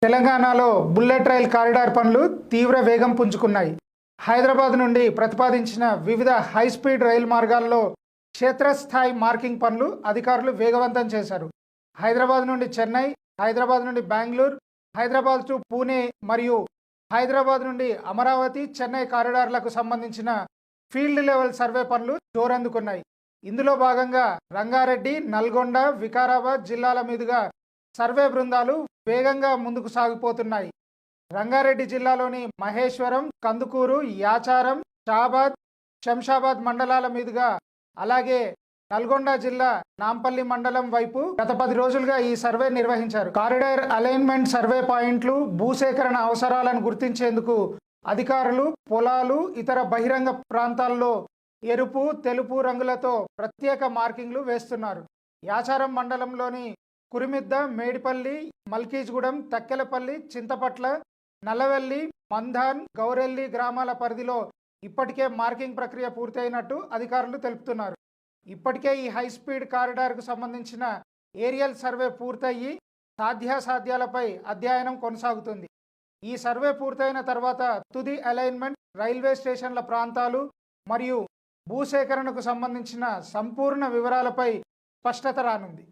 తెలంగాణలో bullet rail corridor పనులు తీవ్ర వేగం పుంజుకున్నాయి. హైదరాబాద్ నుండి ప్రతిపాదించిన వివిధ హైస్పీడ్ రైలు మార్గాల్లో క్షేత్రస్థాయి మార్కింగ్ పనులు అధికారులు వేగవంతం చేశారు. హైదరాబాద్ నుండి చెన్నై, హైదరాబాద్ నుండి బెంగళూరు, హైదరాబాద్ టు పూణే మరియు హైదరాబాద్ నుండి అమరావతి, చెన్నై కారిడార్లకు సంబంధించిన ఫీల్డ్ లెవెల్ సర్వే పనులు జోరందుకున్నాయి. ఇందులో భాగంగా రంగారెడ్డి, నల్గొండ, వికారాబాద్ జిల్లాల మీదుగా సర్వే బృందాలు వేగంగా ముందుకు సాగిపోతున్నాయి. రంగారెడ్డి జిల్లాలోని మహేశ్వరం, కందుకూరు, యాచారం, షాబాద్, శంషాబాద్ మండలాల మీదుగా, అలాగే నల్గొండ జిల్లా నాంపల్లి మండలం వైపు గత 10 రోజులుగా ఈ సర్వే నిర్వహించారు. కారిడార్ అలైన్మెంట్ సర్వే పాయింట్లు, భూసేకరణ అవసరాలను గుర్తించేందుకు అధికారులు పొలాలు, ఇతర బహిరంగ ప్రాంతాల్లో ఎరుపు, తెలుపు రంగులతో ప్రత్యేక మార్కింగ్లు వేస్తున్నారు. యాచారం మండలంలోని కురిమిద్ద, మేడిపల్లి, మల్కీజ్గూడెం, తక్కెలపల్లి, చింతపట్ల, నల్లవెల్లి, మంధాన్, గౌరెల్లి గ్రామాల పరిధిలో ఇప్పటికే మార్కింగ్ ప్రక్రియ పూర్తయినట్టు అధికారులు తెలుపుతున్నారు. ఇప్పటికే ఈ హైస్పీడ్ కారిడార్కు సంబంధించిన ఏరియల్ సర్వే పూర్తయి సాధ్యాసాధ్యాలపై అధ్యయనం కొనసాగుతుంది. ఈ సర్వే పూర్తయిన తర్వాత తుది అలైన్మెంట్, రైల్వే స్టేషన్ల ప్రాంతాలు మరియు భూసేకరణకు సంబంధించిన సంపూర్ణ వివరాలపై స్పష్టత రానుంది.